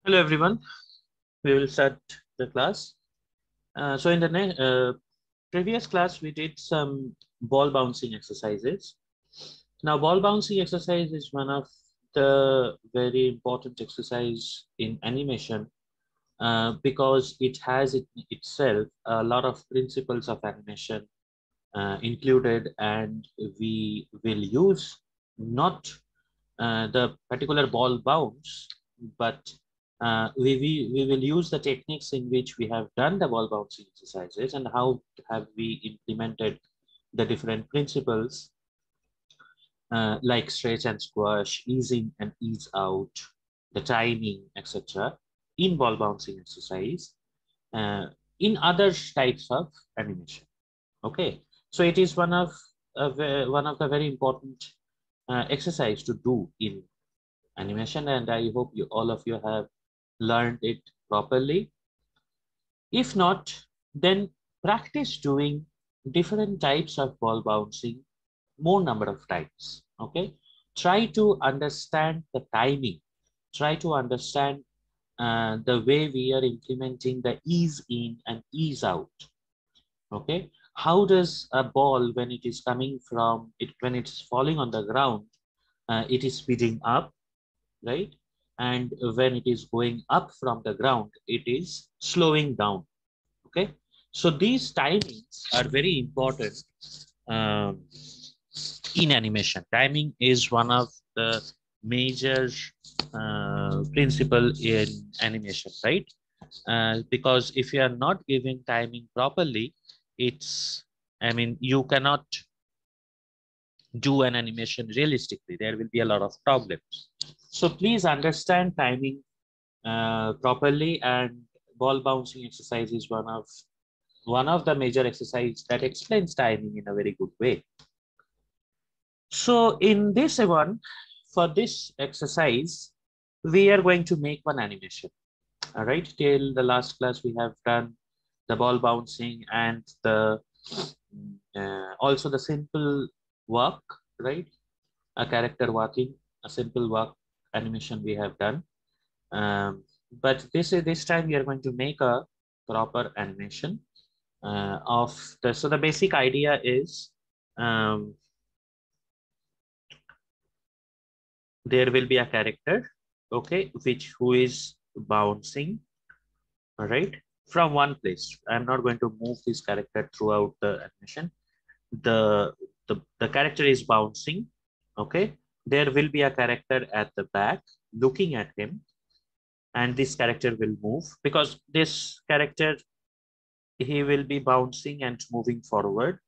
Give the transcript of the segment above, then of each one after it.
Hello everyone, we will start the class. So in the previous class, we did some ball bouncing exercises. Now, ball bouncing exercise is one of the very important exercise in animation because it has itself a lot of principles of animation included, and we will use not the particular ball bounce, but we will use the techniques in which we have done the ball bouncing exercises and how have we implemented the different principles like stretch and squash, ease in and ease out, the timing, etc. in ball bouncing exercise uh, in other types of animation. Okay, so it is one of the very important exercise to do in animation, and I hope you all of you have learned it properly. If not, then practice doing different types of ball bouncing more number of times. Okay, try to understand the timing, try to understand the way we are implementing the ease in and ease out. Okay, how does a ball, when it is coming from it, when it's falling on the ground, it is speeding up, right? And when it is going up from the ground, it is slowing down. Okay, so these timings are very important um, in animation. Timing is one of the major principle in animation, right? Because if you are not giving timing properly, it's, I mean, you cannot do an animation realistically. There will be a lot of problems. So please understand timing properly, and ball bouncing exercise is one of the major exercise that explains timing in a very good way. So in this one, for this exercise, we are going to make one animation. All right, till the last class we have done the ball bouncing and the also the simple walk, right? A character walking, a simple walk animation we have done. But this time we are going to make a proper animation of the, so the basic idea is um, there will be a character, okay, which who is bouncing, all right, from one place. I'm not going to move this character throughout the animation. The, the character is bouncing, okay. There will be a character at the back looking at him, and this character will move because this character, he will be bouncing and moving forward,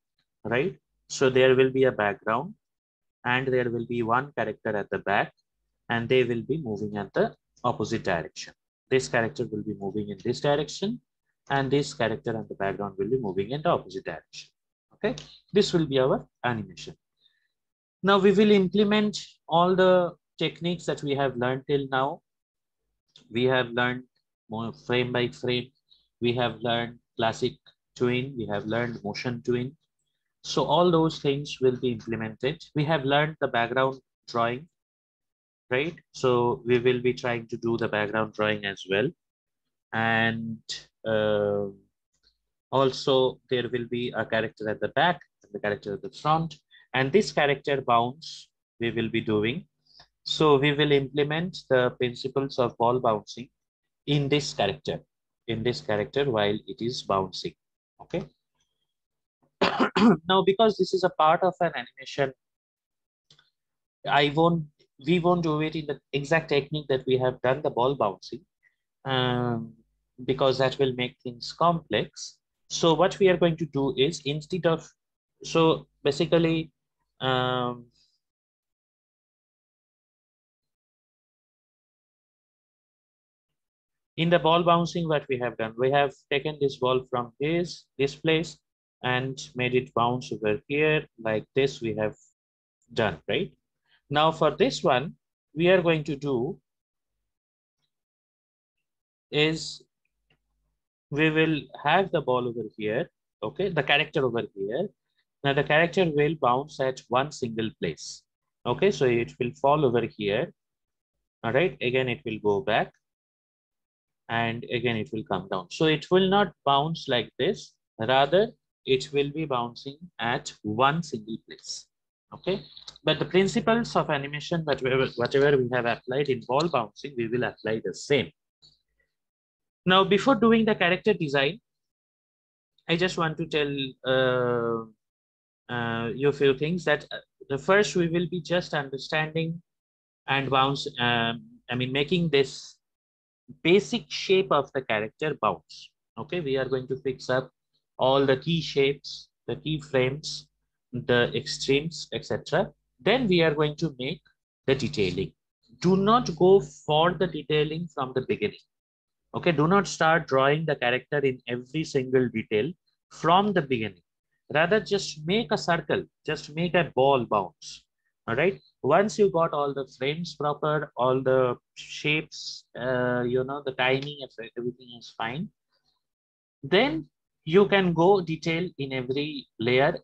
right? So there will be a background and there will be one character at the back, and they will be moving at the opposite direction. This character will be moving in this direction, and this character and the background will be moving in the opposite direction. Okay, this will be our animation. Now we will implement all the techniques that we have learned till now. We have learned more frame by frame. We have learned classic twin. We have learned motion twin. So all those things will be implemented. We have learned the background drawing, right? So we will be trying to do the background drawing as well. And uh, also there will be a character at the back and the character at the front. And this character bounce we will be doing. So we will implement the principles of ball bouncing in this character while it is bouncing. Okay. Now, because this is a part of an animation, I won't, we won't do it in the exact technique that we have done the ball bouncing, um, because that will make things complex. So what we are going to do is instead of, so basically, um, in the ball bouncing, what we have done, we have taken this ball from this place and made it bounce over here like this we have done, right? Now for this one, we are going to do is we will have the ball over here, okay, the character over here. Now the character will bounce at one single place. Okay, so it will fall over here. All right, again, it will go back. and again it will come down. So it will not bounce like this, rather it will be bouncing at one single place. Okay, but the principles of animation, whatever we have applied in ball bouncing, we will apply the same. Now, before doing the character design, I just want to tell you a few things that the first we will be just understanding and bounce. I mean, making this basic shape of the character bounce. Okay, we are going to fix up all the key shapes, the key frames, the extremes, etc. Then we are going to make the detailing. Do not go for the detailing from the beginning. Okay, do not start drawing the character in every single detail from the beginning. Rather, just make a circle, just make a ball bounce. All right. Once you got all the frames proper, all the shapes, the timing, everything is fine. Then you can go detail in every layer.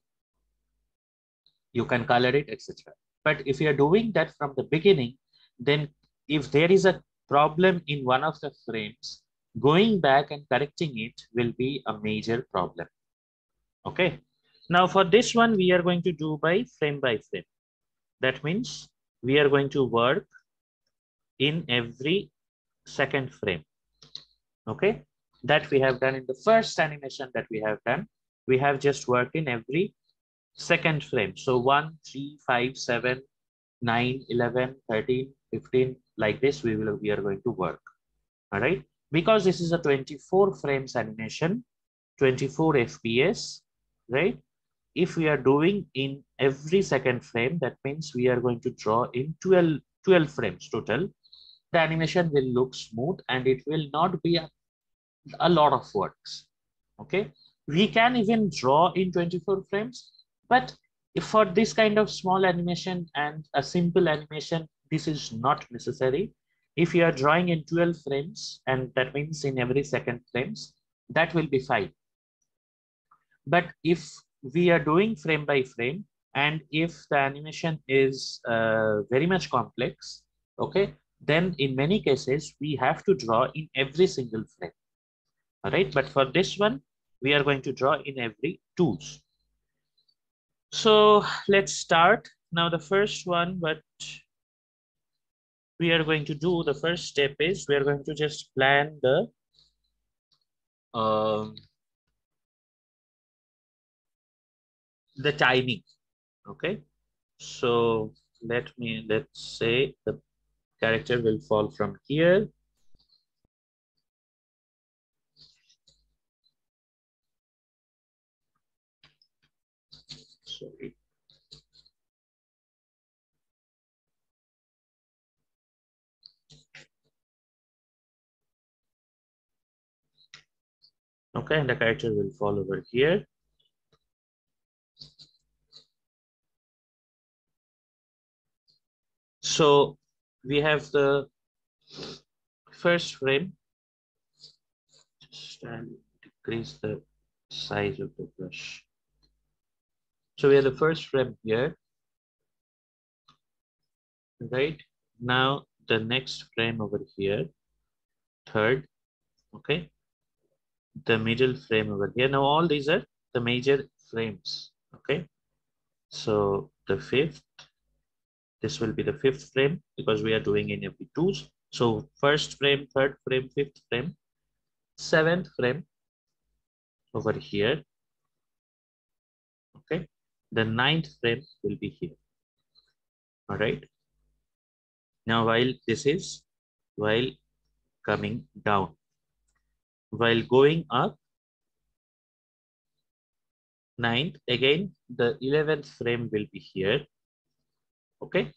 You can color it, etc. But if you are doing that from the beginning, then if there is a problem in one of the frames, going back and correcting it will be a major problem. Okay. Now for this one, we are going to do by frame. That means we are going to work in every second frame. Okay. That we have done in the first animation that we have done. We have just worked in every second frame. So 1, 3, 5, 7, 9, 11, 13, 15, like this, we are going to work. All right. Because this is a 24 frames animation, 24 FPS, right? If we are doing in every second frame, that means we are going to draw in 12 frames total. The animation will look smooth and it will not be a lot of works. Okay. We can even draw in 24 frames, but if for this kind of small animation and a simple animation, this is not necessary. If you are drawing in 12 frames, and that means in every second frames, that will be fine. But if we are doing frame by frame, and if the animation is very much complex, okay, then in many cases, we have to draw in every single frame. All right, but for this one, we are going to draw in every twos. So let's start. Now the first one, what we are going to do, the first step is we are going to just plan the timing. Okay, so let's say the character will fall from here. Sorry. Okay, and the character will fall over here. So we have the first frame. Just decrease the size of the brush. So we have the first frame here. Right now, the next frame over here, third, okay, the middle frame over here. Now, all these are the major frames, okay. So the fifth, this will be the fifth frame because we are doing in every twos. So first frame, third frame, fifth frame, seventh frame over here, okay. The ninth frame will be here, all right. Now, while coming down, while going up, ninth, again, the 11th frame will be here. Okay.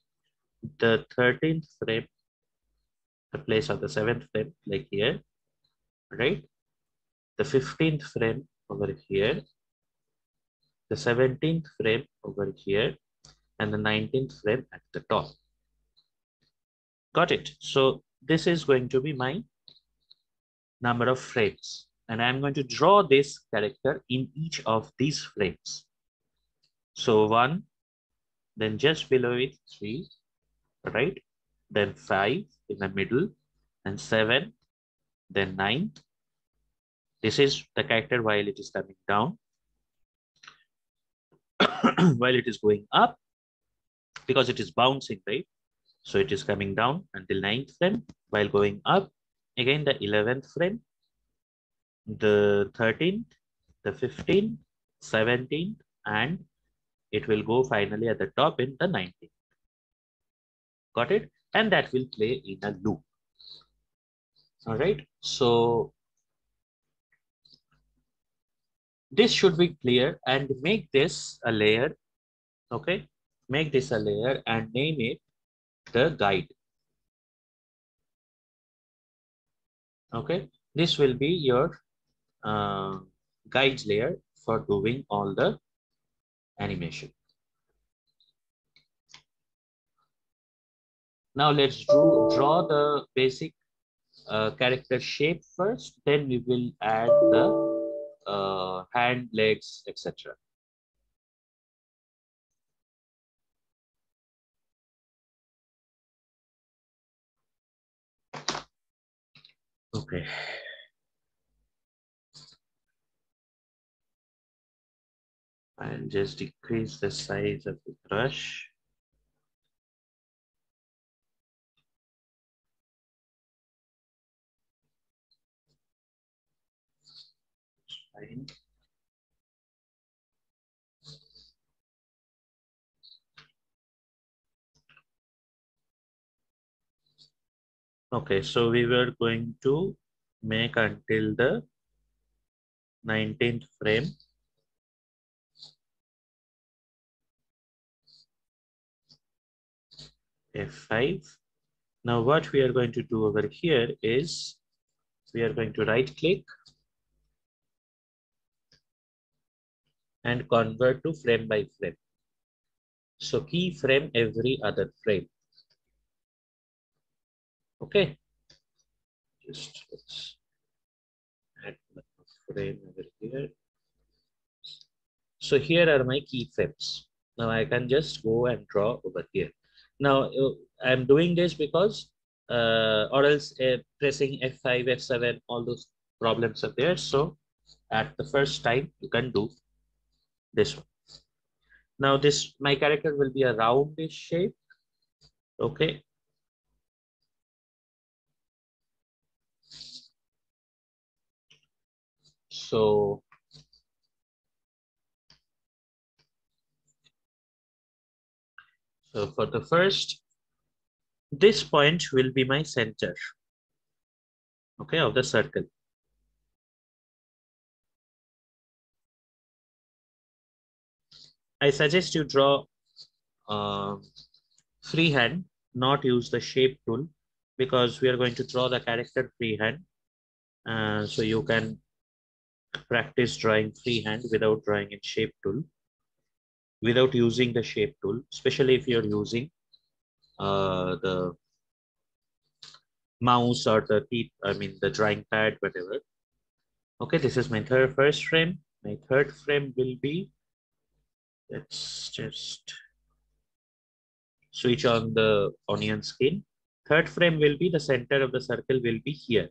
The 13th frame, the place of the 7th frame, like here, right? The 15th frame over here, the 17th frame over here, and the 19th frame at the top. Got it? So this is going to be my number of frames. And I'm going to draw this character in each of these frames. So 1, then just below it 3, right? Then 5 in the middle, and 7, then 9th. This is the character while it is coming down. While it is going up, because it is bouncing, right? So it is coming down until 9th frame, while going up again the 11th frame, the 13th, the 15th, 17th, and it will go finally at the top in the 19th. Got it? And that will play in a loop. All right. So this should be clear, and make this a layer. Okay. Make this a layer and name it the guide. Okay. This will be your guides layer for doing all the animation. Now let's draw the basic character shape first, then we will add the hand, legs, etc. Okay. I'll just decrease the size of the brush. Fine. Okay, so we were going to make until the 19th frame. F5. Now what we are going to do over here is we are going to right click and convert to frame by frame. So keyframe every other frame. Okay. Just let's add a frame over here. So here are my keyframes. Now I can just go and draw over here. Now I'm doing this because or else pressing F5, F7, all those problems are there. So at the first time you can do this one. Now this, my character will be a roundish shape. Okay. So for the first, this point will be my center, okay, of the circle. I suggest you draw freehand, not use the shape tool, because we are going to draw the character freehand. So you can practice drawing freehand without drawing in shape tool, without using the shape tool, especially if you're using the mouse or the the drawing pad, whatever. Okay, this is my first frame. My third frame will be, let's just switch on the onion skin. Third frame will be the center of the circle will be here.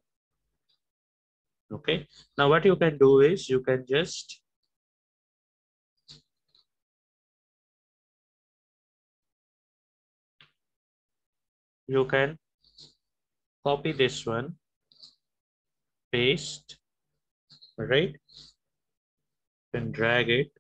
Okay. Now what you can do is you can just copy this one, paste, right? And drag it.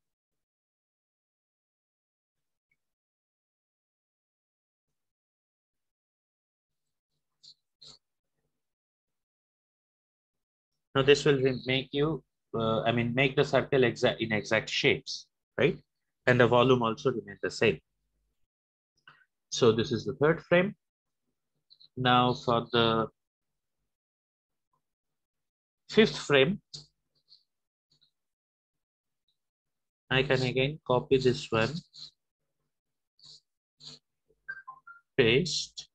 Now this will make you, make the circle in exact shapes, right? And the volume also remains the same. So this is the third frame. Now for the fifth frame, I can again copy this one, paste,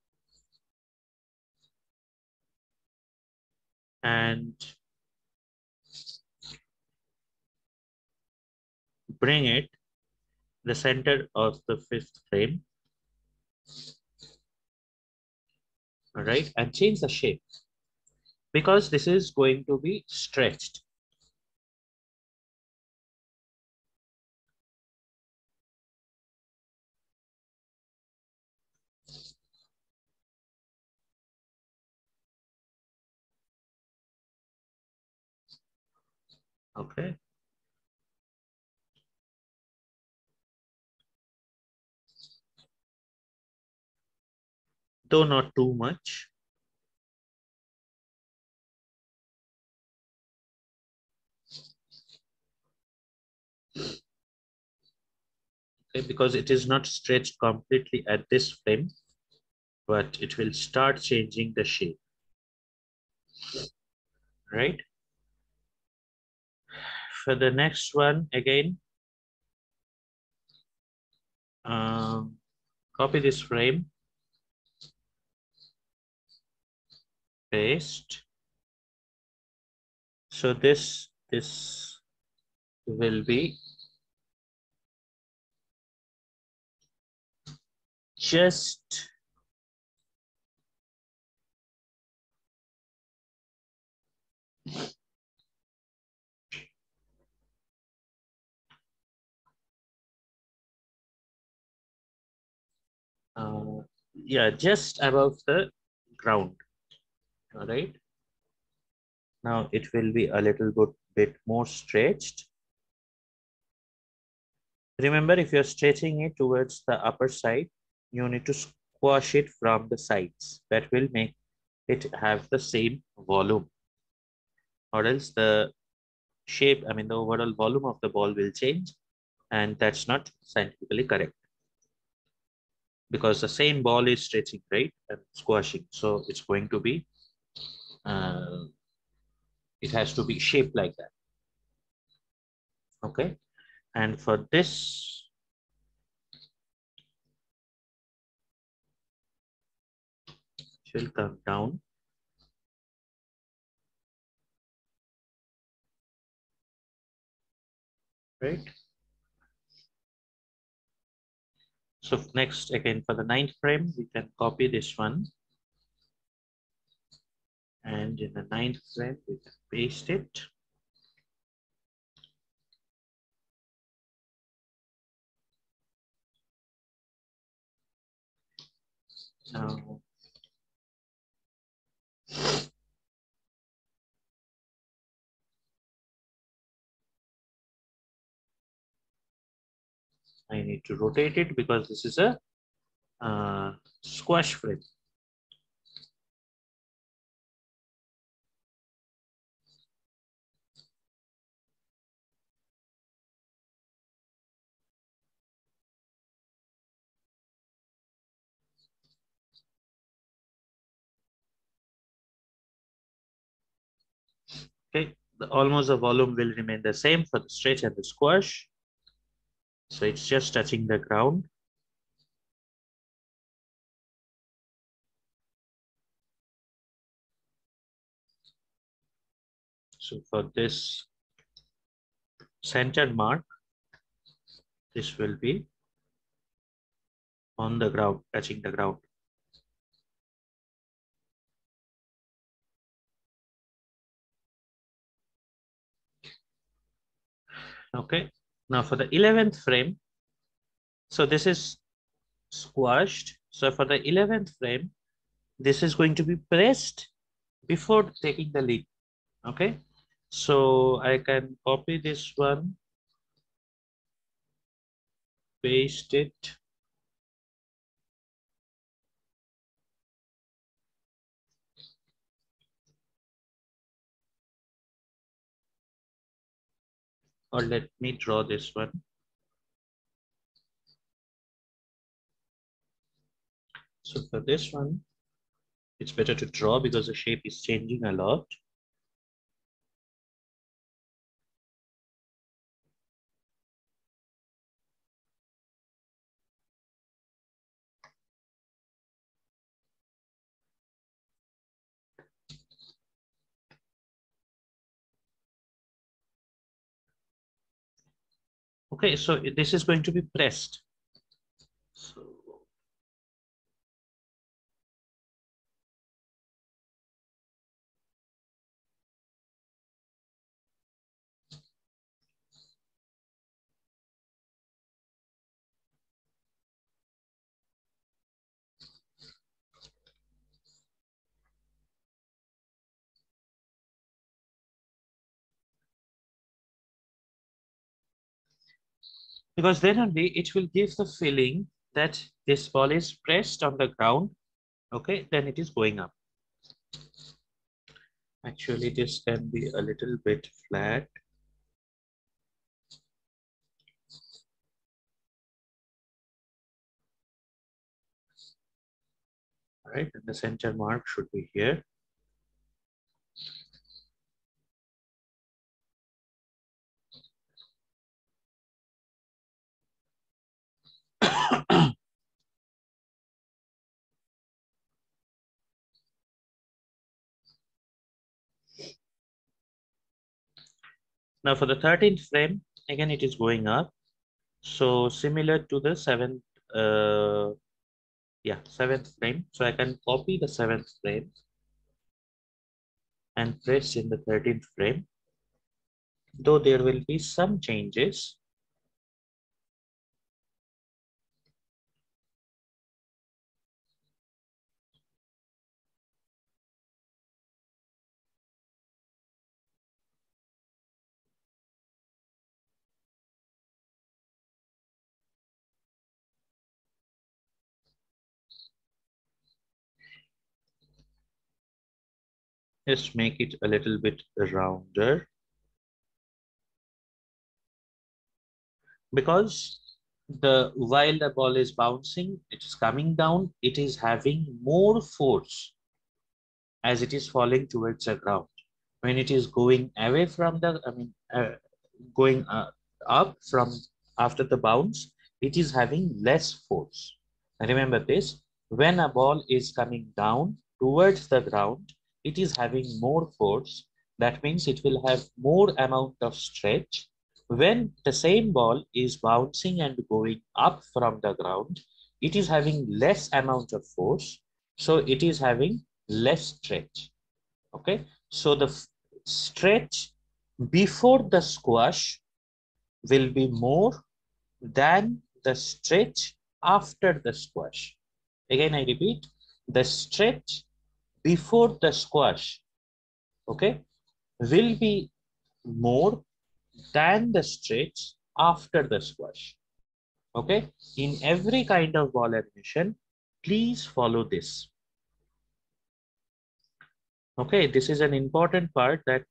and bring it the center of the fifth frame. All right, and change the shape. because this is going to be stretched. Okay. Though not too much. Okay, because it is not stretched completely at this frame, but it will start changing the shape, right? For the next one, again, um, copy this frame, paste. So this will be just yeah, just above the ground. All right. Now it will be a little bit more stretched. Remember, if you're stretching it towards the upper side, you need to squash it from the sides. That will make it have the same volume, or else the shape, I mean, the overall volume of the ball will change, and that's not scientifically correct because the same ball is stretching, right, and squashing. So it's going to be, uh, it has to be shaped like that. Okay. And for this, it will come down. Right. So next, again, for the ninth frame, we can copy this one. And in the ninth frame, we can paste it. Now, I need to rotate it because this is a squash frame. Okay, almost the volume will remain the same for the stretch and the squash. So it's just touching the ground. So for this center mark, this will be on the ground, touching the ground. Okay, now for the 11th frame, so this is squashed. So for the 11th frame, this is going to be pressed before taking the lead. Okay, so I can copy this one, paste it. Or let me draw this one. So for this one, it's better to draw because the shape is changing a lot. Okay, so this is going to be pressed. So because then only it will give the feeling that this ball is pressed on the ground. Okay, then it is going up. Actually, this can be a little bit flat. Right, and the center mark should be here. Now for the 13th frame, again it is going up. So similar to the uh, seventh frame. So I can copy the 7th frame and press in the 13th frame. Though there will be some changes. Just make it a little bit rounder. Because while the ball is bouncing, it is coming down, it is having more force as it is falling towards the ground. When it is going away from going up from after the bounce, it is having less force. Remember this, when a ball is coming down towards the ground, it is having more force. That means it will have more amount of stretch. When the same ball is bouncing and going up from the ground, it is having less amount of force. So it is having less stretch. Okay, so the stretch before the squash will be more than the stretch after the squash. Again, I repeat, the stretch before the squash, okay, will be more than the stretch after the squash. Okay, in every kind of ball animation, please follow this. Okay, this is an important part that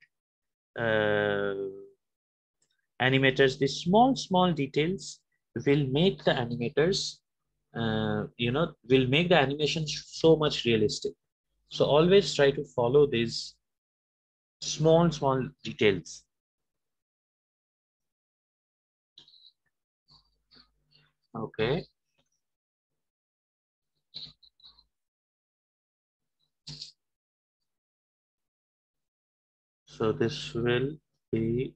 uh, animators, these small details will make the animators, will make the animation so much realistic. So always try to follow these small details. Okay, so this will be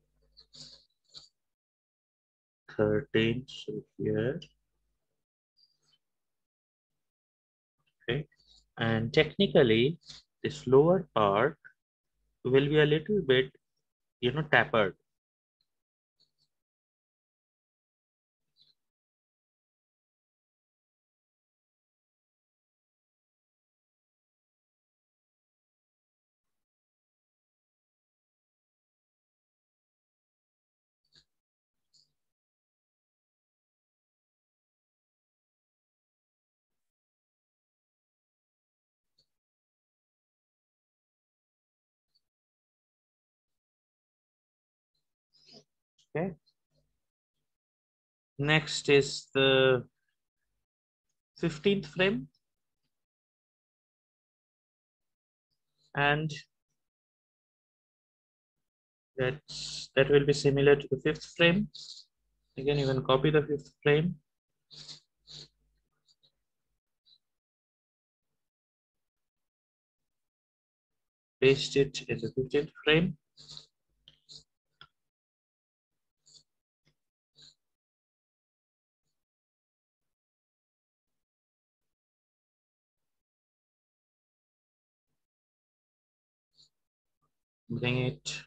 13, so here. Okay, and technically this lower part will be a little bit, tapered. Okay, next is the 15th frame, and that will be similar to the 5th frame. Again, you can copy the 5th frame, paste it in the 15th frame. Bring it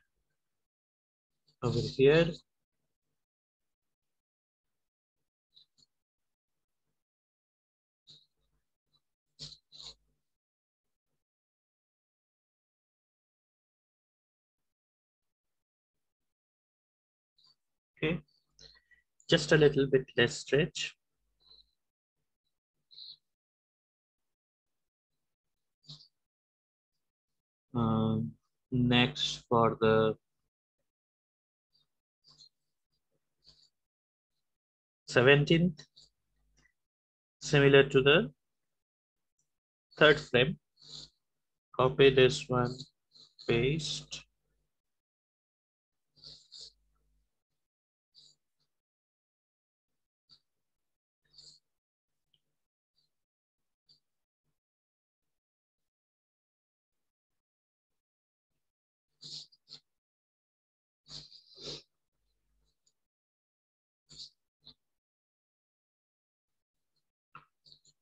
over here. Okay. just a little bit less stretch. Next, for the 17th, similar to the third frame, copy this one, paste.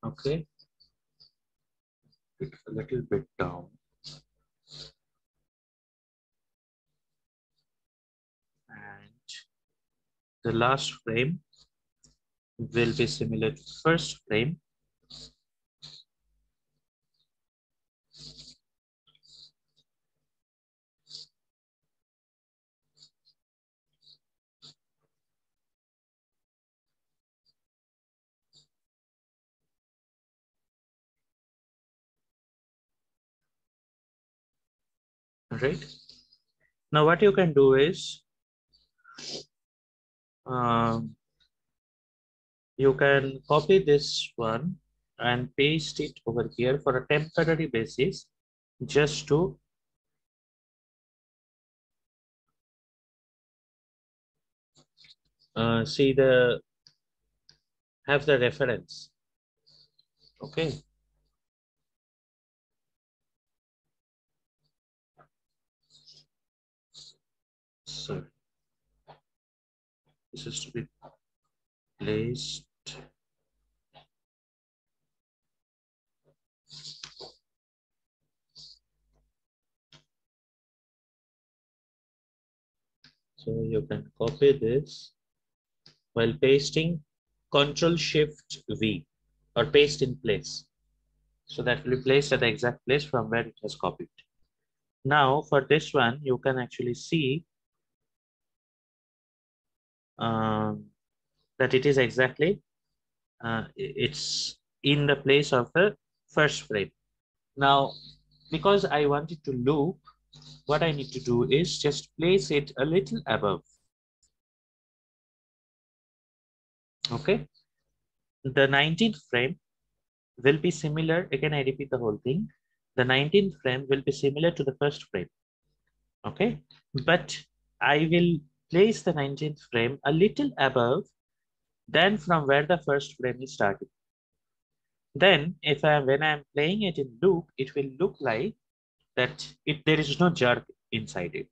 Okay, it's a little bit down. And the last frame will be similar to first frame. Right. Now what you can do is um, you can copy this one and paste it over here for a temporary basis, just to see the have the reference. Okay. So this is to be placed. So you can copy this while pasting, Control Shift V or paste in place. So that will be placed at the exact place from where it has copied. Now for this one, you can actually see that it is exactly it's in the place of the first frame. Now, because I want it to loop, what I need to do is just place it a little above. Okay. The 19th frame will be similar. Again, I repeat the whole thing. The 19th frame will be similar to the first frame. Okay. But I will place the 19th frame a little above than from where the first frame is starting. Then when I'm playing it in loop, it will look like that there is no jerk inside it.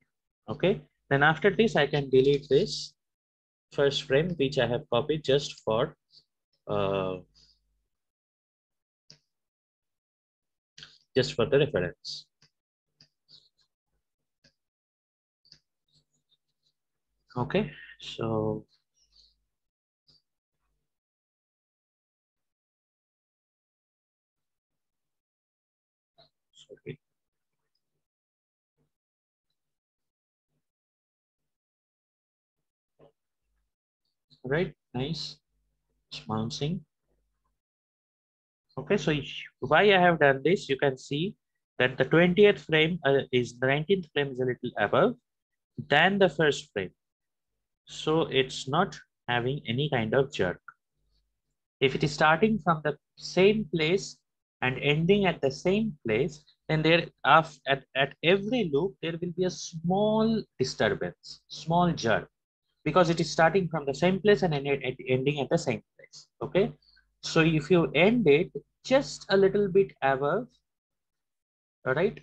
Okay. Then after this, I can delete this first frame, which I have copied uh, just for the reference. Okay. So sorry. Right. Nice. It's bouncing. Okay. So why I have done this, you can see that the 20th frame is the 19th frame is a little above than the first frame. So it's not having any kind of jerk. If it is starting from the same place and ending at the same place, then at every loop, there will be a small disturbance, small jerk, because it is starting from the same place and ending at the same place. Okay. So if you end it just a little bit above, all right,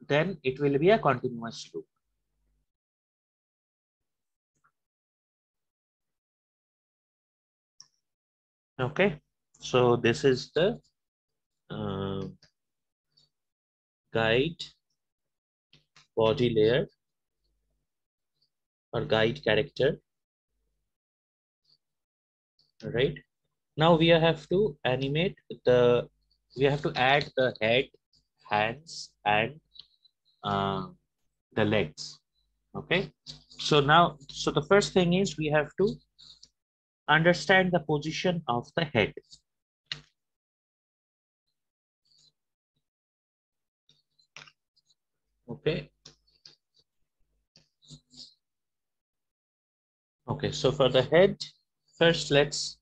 then it will be a continuous loop. Okay. So this is the uh, guide body layer or guide character. All right. Now we have to animate we have to add the head, hands, and the legs. Okay. So the first thing is we have to understand the position of the head. Okay. Okay, so for the head, first let's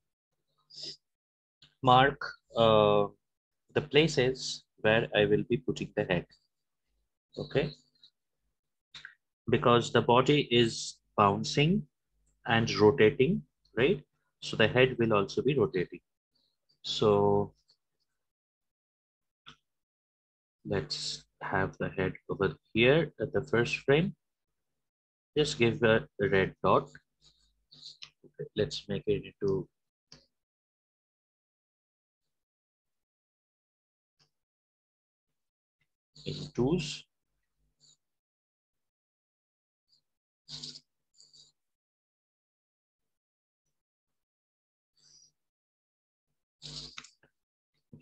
mark the places where I will be putting the head. Okay, because the body is bouncing and rotating, right? So the head will also be rotating. So let's have the head over here at the first frame. Just give a red dot. Okay, let's make it into in twos.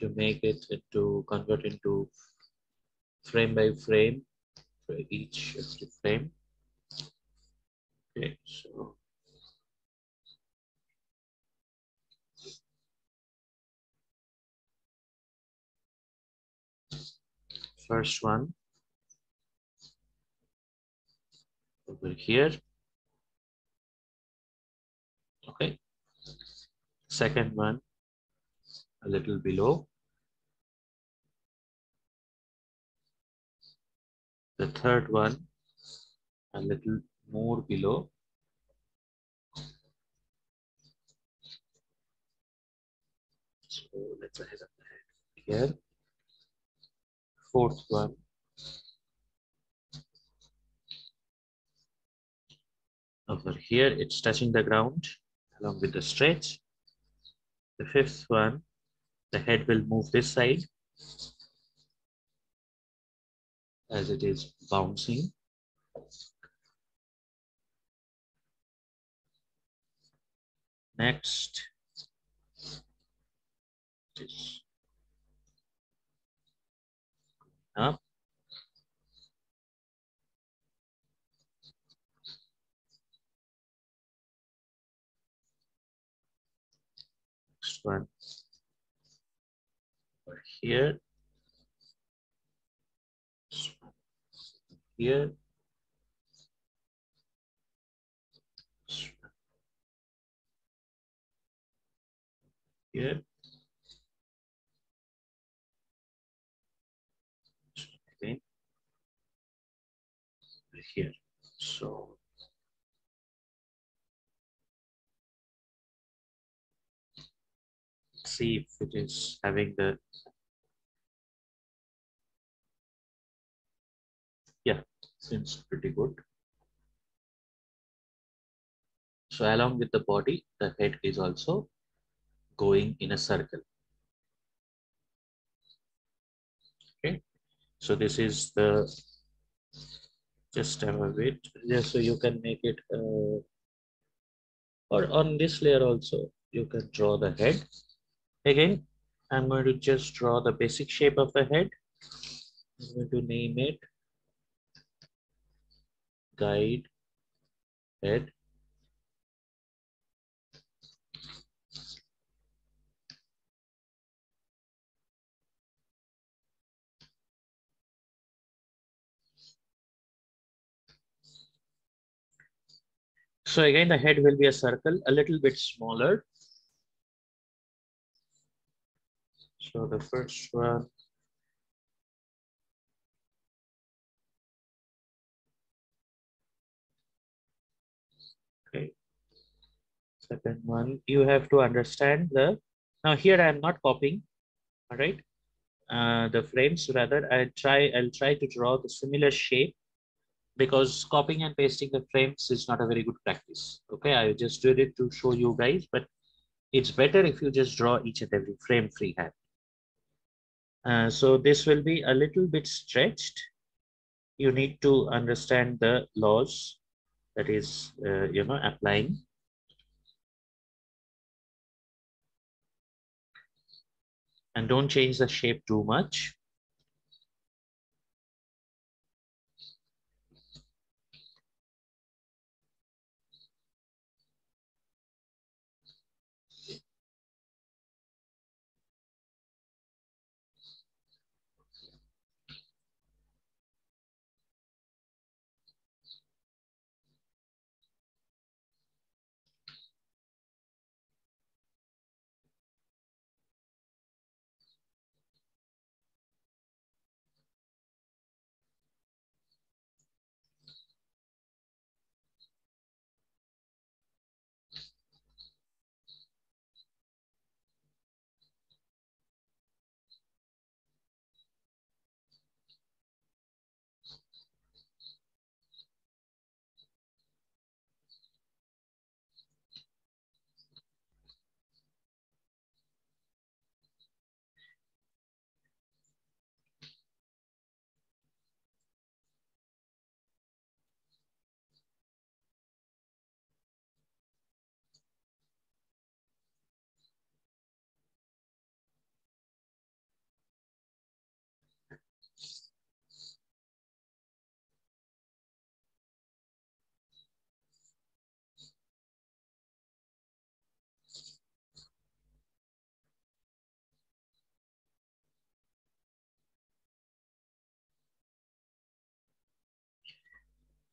To make it to convert into frame by frame for each of the frame. Okay, so first one over here. Okay, second one a little below. The third one a little more below. So let's head up here. Fourth one over here, it's touching the ground along with the stretch. The fifth one, the head will move this side as it is bouncing. Next is up. Next one over here. Here. Here. Okay. Here. So see if it is having the, yeah, seems pretty good. So along with the body, the head is also going in a circle. Okay. So this is the, just have a bit, just so you can make it, or on this layer also, you can draw the head. Again, I'm going to just draw the basic shape of the head. I'm going to name it guide head. So again, the head will be a circle, a little bit smaller. So the first one, okay. Second one, you have to understand the, now here I am not copying, all right. The frames, rather I'll try to draw the similar shape, because copying and pasting the frames is not a very good practice. Okay, I just did it to show you guys, but it's better if you just draw each and every frame freehand. So this will be a little bit stretched. You need to understand the laws that is, applying. And don't change the shape too much.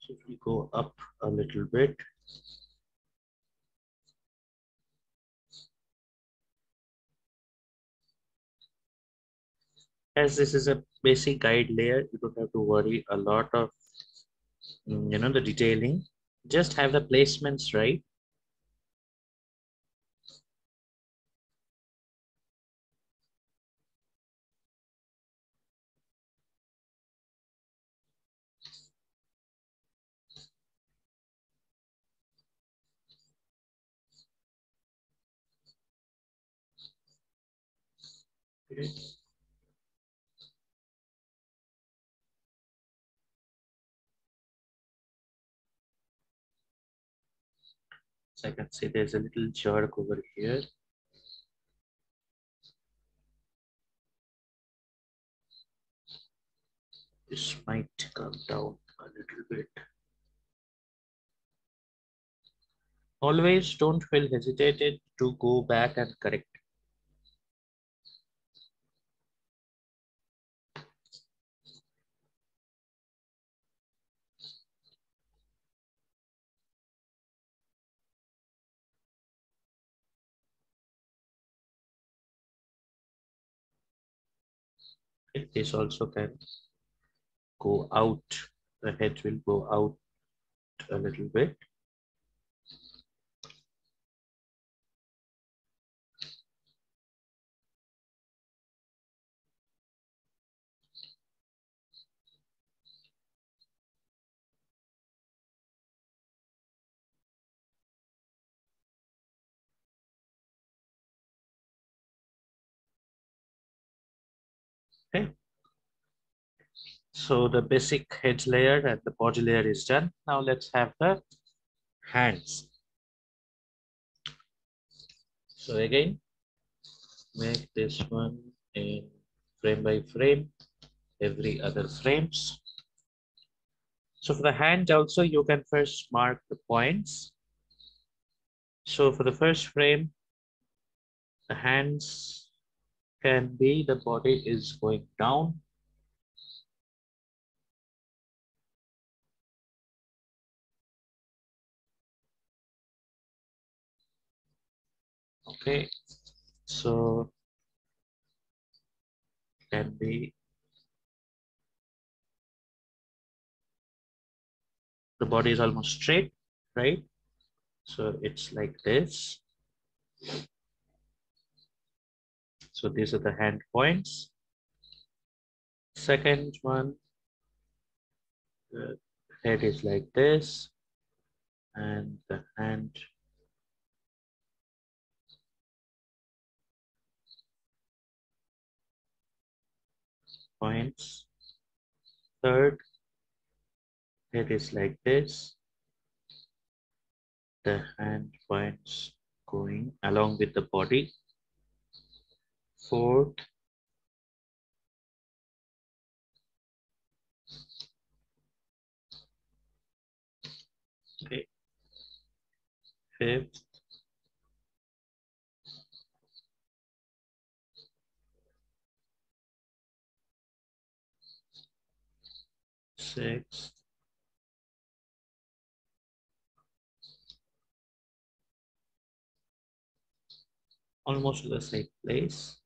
So if we go up a little bit, as this is a basic guide layer, you don't have to worry a lot of the detailing. Just have the placements right. Okay. So I can see there's a little jerk over here. This might come down a little bit. Always don't feel hesitated to go back and correct. This also can go out. The head will go out a little bit. Okay. So the basic head layer and the body layer is done. Now let's have the hands. So again, make this one in frame by frame, every other frames. So for the hand also, you can first mark the points. So for the first frame, the hands can be, the body is going down. Okay, so can be, the body is almost straight, right? So it's like this. So these are the hand points. Second one, the head is like this, and the hand points. Third, head is like this, the hand points going along with the body. Fourth, okay, fifth, sixth, almost to the same place.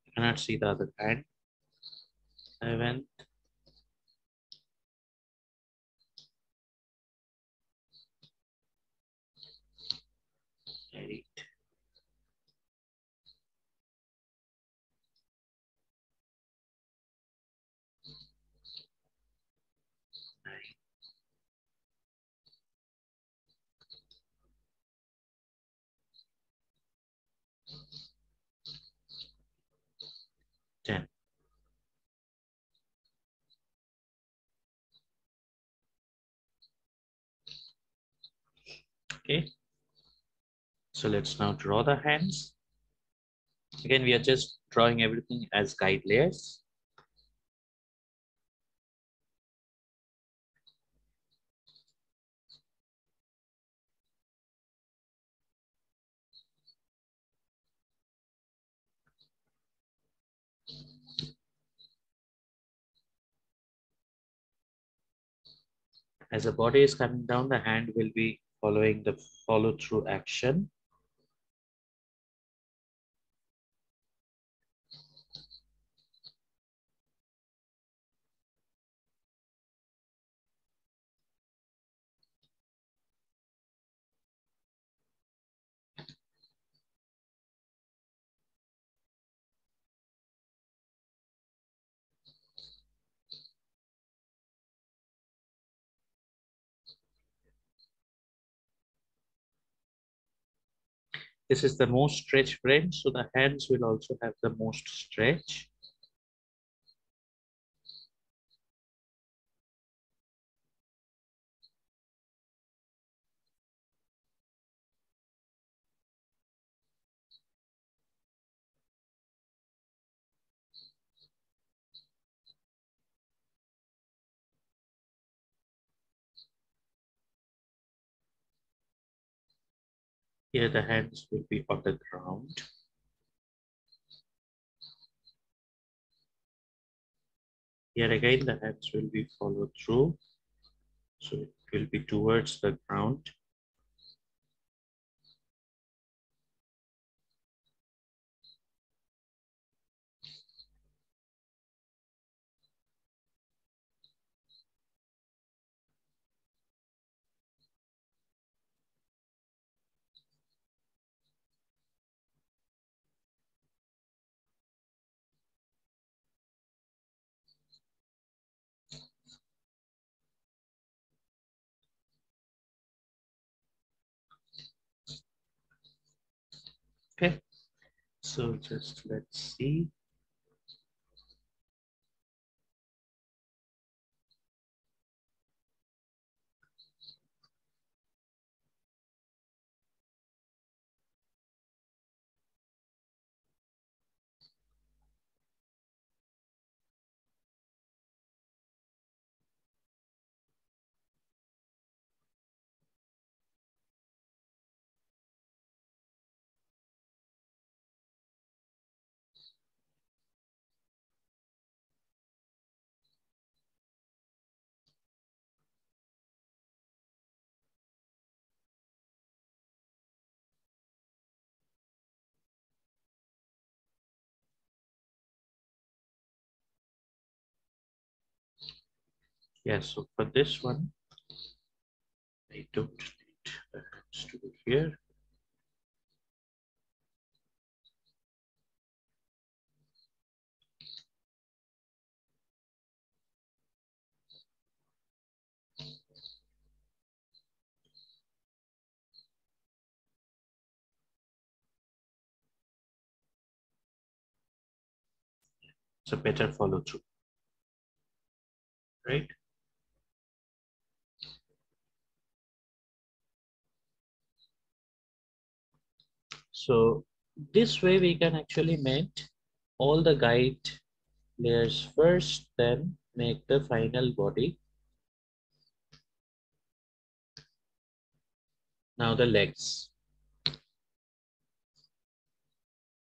You cannot see the other hand. Seventh, 8, 9, 10. Okay, so let's now draw the hands. Again, we are just drawing everything as guide layers. As the body is coming down, the hand will be following the follow through action. This is the most stretched brain, so the hands will also have the most stretch. Here the hands will be on the ground. Here again the hands will be followed through. So it will be towards the ground. Okay, so just let's see. Yeah, so for this one, I don't need the hands to be here. It's a better follow through, right? So this way we can actually make all the guide layers first, then make the final body. Now the legs.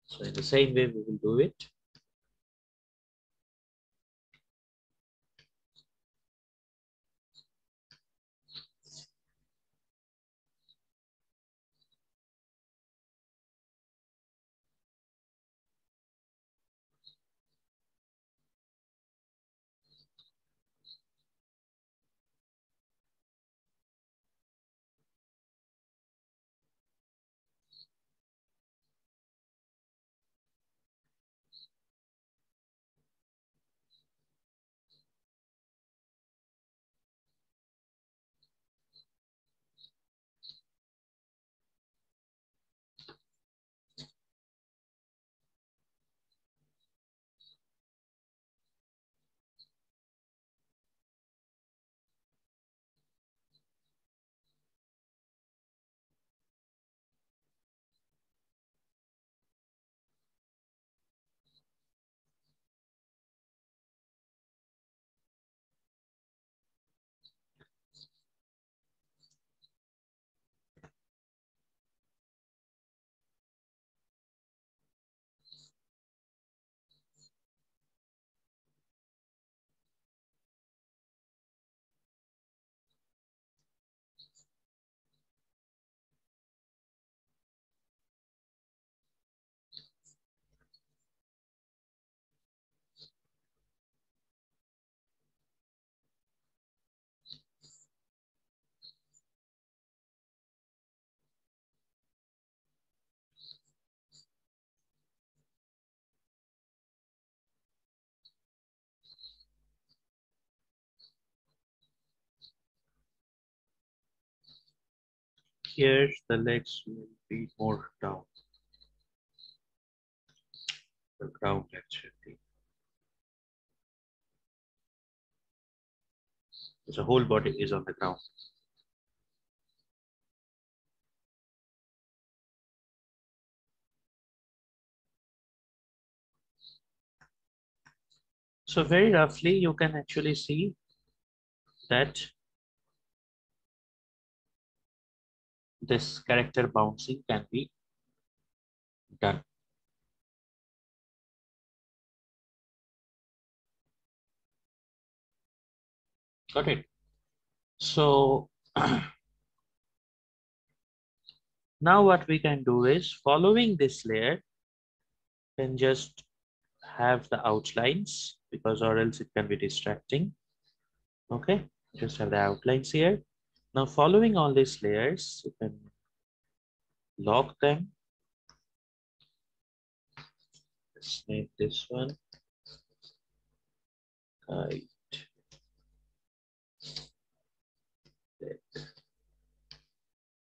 So in the same way we will do it. here the legs will be more down, the ground actually. The whole body is on the ground. So very roughly, you can actually see that this character bouncing can be done. Got it? So now what we can do is following this layer, can just have the outlines because or else it can be distracting. Okay, just have the outlines here. Now following all these layers, you can lock them. Let's make this one kite.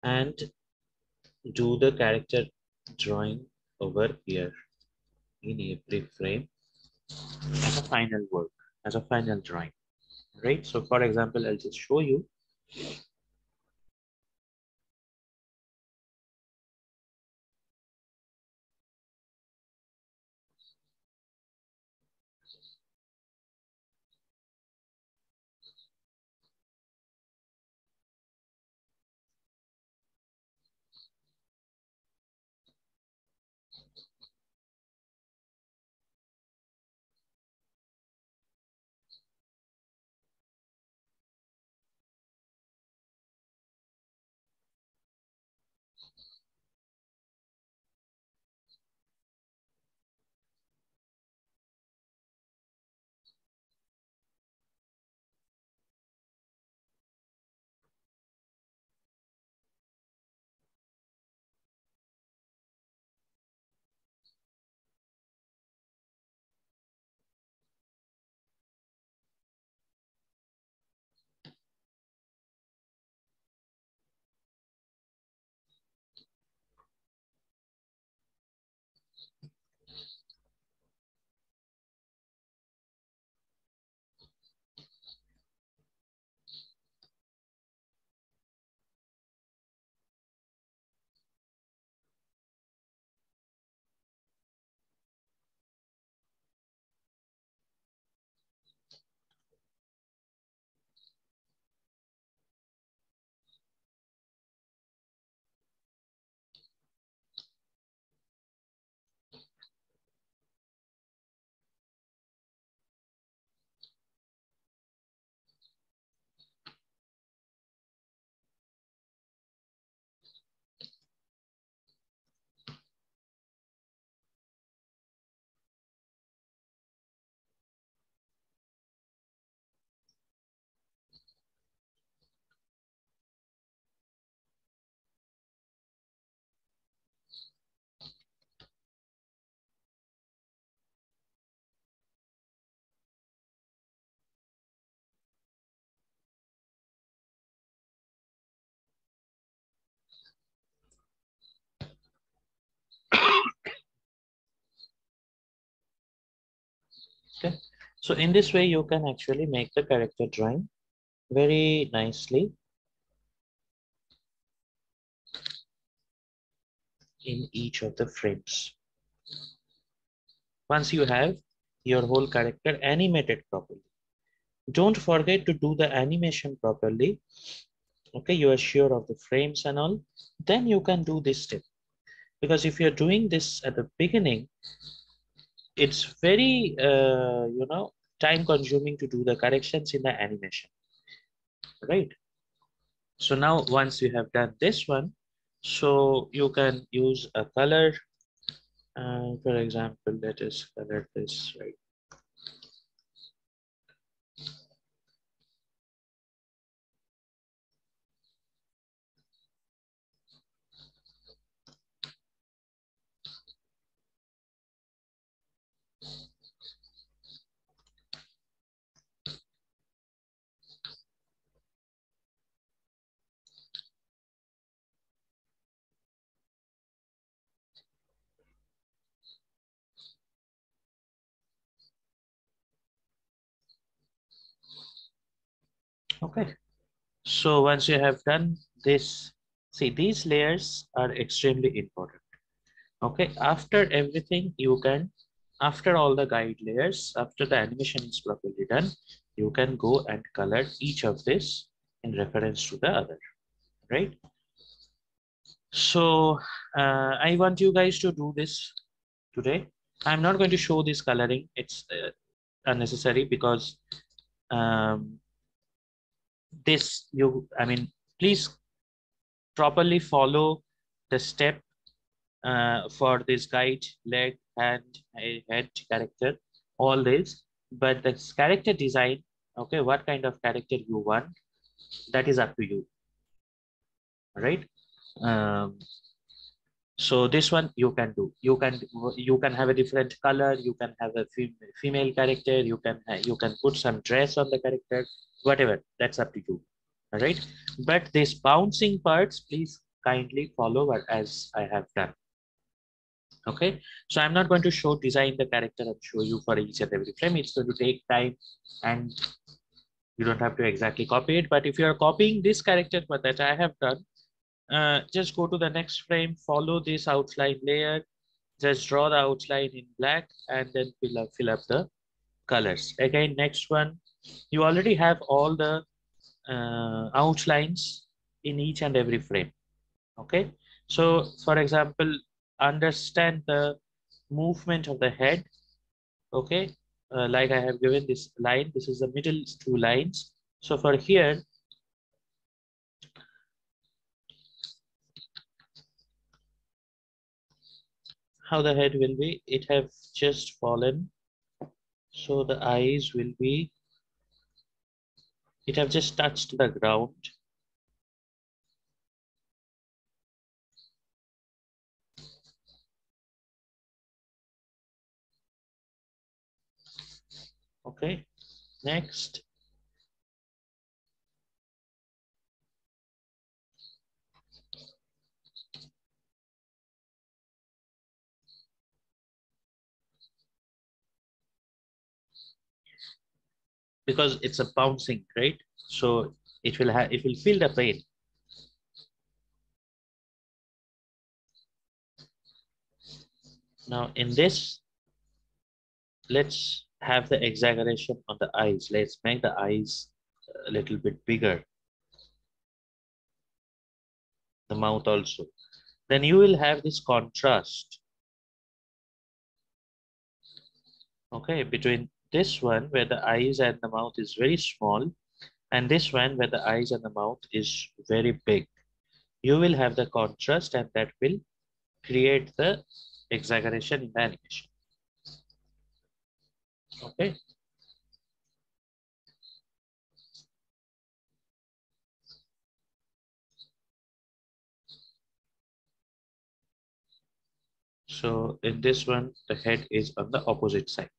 And do the character drawing over here in every frame as a final work, as a final drawing, right? So for example, I'll just show you. Okay, so in this way you can actually make the character drawing very nicely in each of the frames. Once you have your whole character animated properly, don't forget to do the animation properly. Okay, you are sure of the frames and all, then you can do this step. Because if you're doing this at the beginning, it's very time consuming to do the corrections in the animation, right? So now once you have done this one, so you can use a color. For example, let us color this, right? Okay. So once you have done this, see, these layers are extremely important. Okay. After everything, you can, after all the guide layers, after the animation is properly done, you can go and color each of this in reference to the other, right? So I want you guys to do this today. I'm not going to show this coloring. It's unnecessary because um, this you, I mean, please properly follow the step for this guide, leg, hand, head, character, all this. But this character design, okay, what kind of character you want, that is up to you, right? Um, So this one you can do. You can have a different color. You can have a female character. You can put some dress on the character. Whatever, that's up to you. All right. But these bouncing parts, please kindly follow what as I have done. Okay. So I'm not going to show design the character and show you for each and every frame. It's going to take time, and you don't have to exactly copy it. But if you are copying this character but that I have done, just go to the next frame, follow this outline layer, just draw the outline in black and then fill up the colors. Again, next one, you already have all the outlines in each and every frame. Okay. So for example, understand the movement of the head. Okay. Like I have given this line, this is the middle two lines. So for here, how the head will be, it have just fallen. So the eyes will be, it have just touched the ground. Okay, next. Because it's a bouncing, right? So it will feel the pain. Now in this, let's have the exaggeration on the eyes. Let's make the eyes a little bit bigger, the mouth also. Then you will have this contrast, okay, between this one where the eyes and the mouth is very small and this one where the eyes and the mouth is very big. You will have the contrast and that will create the exaggeration in the animation. Okay. So in this one, the head is on the opposite side.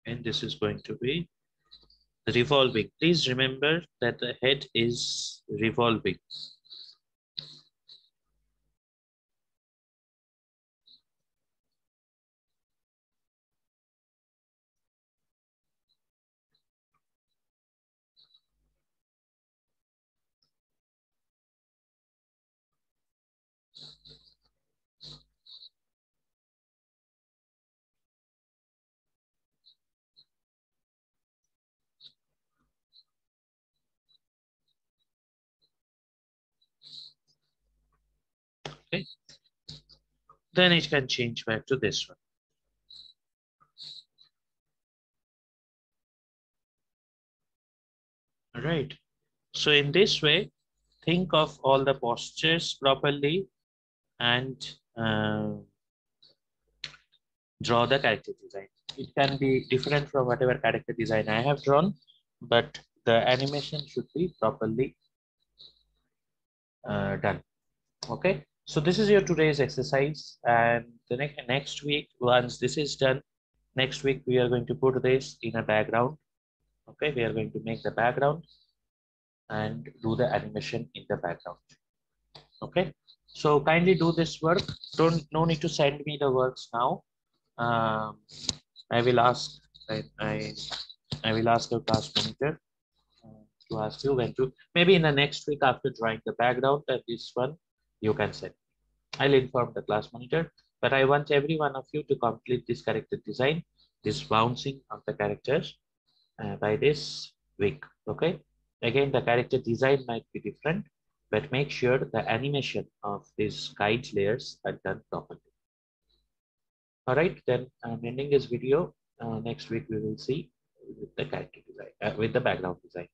And this is going to be revolving. Please remember that the head is revolving. Okay. Then it can change back to this one. All right. So in this way, think of all the postures properly and draw the character design. It can be different from whatever character design I have drawn, but the animation should be properly done. Okay. So this is your today's exercise, and the next week, once this is done, next week we are going to put this in a background. Okay, we are going to make the background and do the animation in the background. Okay. So kindly do this work. No need to send me the works now. Um, I will ask. I will ask your class monitor to ask you when to. Maybe in the next week after drawing the background and this one, you can send. I'll inform the class monitor. But I want every one of you to complete this character design, this bouncing of the characters by this week. Okay. Again, the character design might be different, but make sure the animation of these guide layers are done properly. All right, then I'm ending this video. Next week we will see with the character design, with the background design.